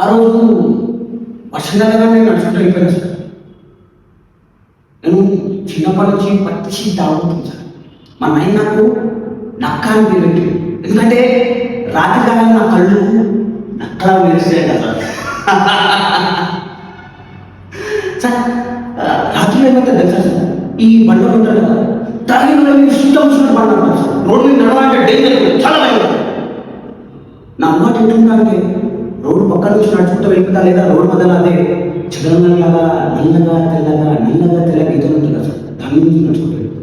ఆ రోజు వర్షంగానే నడుచుకుంటూ అయిపోయినా సార్. నేను చిన్నప్పటి నుంచి పచ్చి తాగుతుంది సార్. మా నాయన నాకు నక్క అని పేరు పెట్టింది. ఎందుకంటే రాత్రి కాలం నా కళ్ళు నక్కలా మెరుస్తాయి కదా సార్. రాత్రి ఏమైతే తెలుసా సార్, ఈ బండ్లు ఉంటారు కదా, తాగిన ఇష్టం వచ్చినట్టు బండ్లు అంటారు సార్. రోడ్డు మీద నడవాలంటే డేంజర్, చాలా భయం. నా అలవాటు ఏంటంటే రోడ్డు పక్కన నుంచి నడుచుకుంటూ వెళ్ళిపోతా, లేదా రోడ్డు మొదలు అదే చదరంగంలాగా నల్లగా తెల్లగా గీతలు ఉంటుంది కదా సార్, దాని నుంచి నడుచుకుంటూ వెళ్తాను.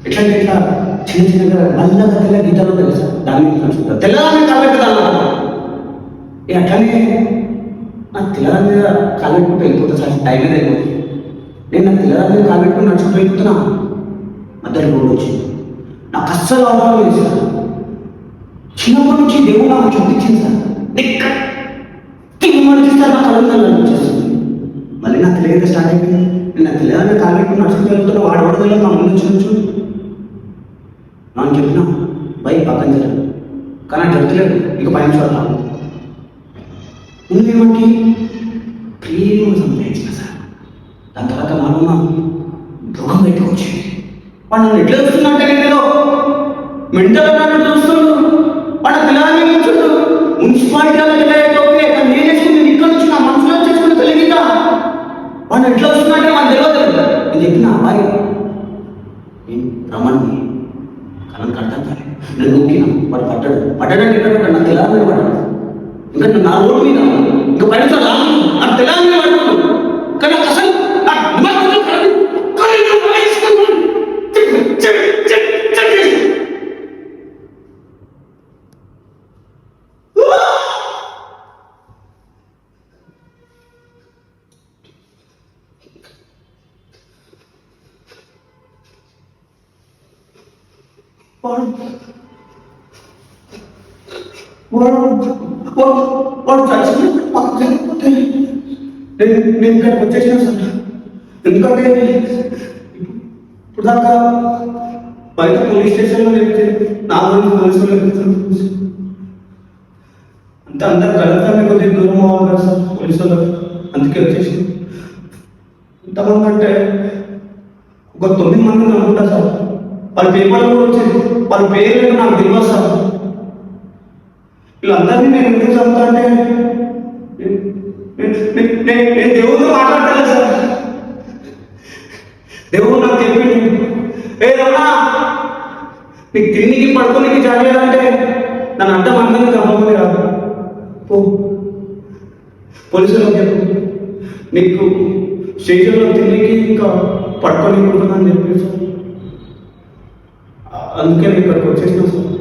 ఎట్లంటే ఇట్లా చిన్నగా నల్లగా తెల్ల గీతలు ఉంటాయి కదా సార్, దాని నుంచి నడుచుకుంటాను. తెల్లదాన్ని కాలెట్టుదాను అట్లానే నా తెల్లదాని మీద కాలెట్టుకుంటూ వెళ్ళిపోతా సార్. టైం మీద అయిపోతుంది. నేను నా తెల్లదాని మీద కాలెట్టుకుని నడుచుకుంటూ వెళ్ళిపోతున్నా, మధ్యలో రోడ్డు వచ్చింది. నాకు అస్సలు అవసరం లేదు సార్. చిన్నప్పటి నుంచి దేవుడు నాకు చూపించింది సార్. చూస్తారు నా కళ్ళు వచ్చేస్తుంది. మళ్ళీ నాకు తెలియదు స్టార్ట్ అయిపోయింది. నేను నాకు తెలియదని కాలెట్టుకుని నడుచుకుంటూ వెళ్తున్నా, వాడు వడదలో నా ముందు చూడొచ్చు నాకు చెప్పినా బైక్ పక్కన జరగదు. కానీ నాకు చెప్తలేదు, ఇక 5 నిమిషాలు రాదు. ముందేమంటే ప్రేమ సంపాదించిన సార్. దాని తర్వాత నాన్న మృగం పెట్టుకోవచ్చు. వాడు నన్ను ఎట్లా చూస్తున్నట్టే నేను మెంటల్ అన్నట్టు చూస్తున్నాడు. వాడు పిల్లల్ని కూర్చుండు మున్సిపాలిటీ ఓకే, కానీ నేను వేసుకుంది ఇక్కడ నుంచి నా మనసులో చేసుకుని కలిగితా. వాడు ఎట్లా వస్తున్నట్టే మనకు తెలియదు. నేను చెప్పిన అబ్బాయి రమ్మని కళ్ళని కడతాను సార్. నేను నొక్కినా, వాడు పడ్డాడంటే ఇక్కడ నాకు తెలంగాణ పడ్డాడు. ఇంకా నా రోడ్డు మీద ఇంకా బయట నాకు తెలంగాణ పడ్డాడు. కానీ నాకు అసలు వాడు చచ్చిపోతే నేను ఇక్కడికి వచ్చేసిన సార్. ఎందుకంటే ఇప్పుడు దాకా బయట పోలీస్ స్టేషన్లో లేకపోతే నా గురించి పోలీసులు లేకపోతే అంతే అందరు గలఫ్యామిలీ కొద్దిగా దూరం అవ్వాలి కదా సార్ పోలీసులు. అందుకే వచ్చేసి ఎంతమంది అంటే ఒక 9 మందిని అనుకుంటా సార్. వాళ్ళ పేపర్లు కూడా వచ్చేది, వాళ్ళ పేర్లు నాకు తెలియదు సార్. వీళ్ళందరినీ నేను ఎందుకు చదువుతా అంటే నేను దేవుడితో మాట్లాడతాను సార్. దేవుడు నాకు చెప్పింది, ఏ రమణ నీకు తిండికి పడుకోనికి జాగ్రత్త నన్ను అంత మందిని చంపమని కాదు. పోలీసులకు చెప్పు, నీకు స్టేషన్లో తిండికి ఇంకా పడుకొని ఉంటుందని చెప్పేసి అందుకే నేను ఇక్కడికి వచ్చేసిన సార్.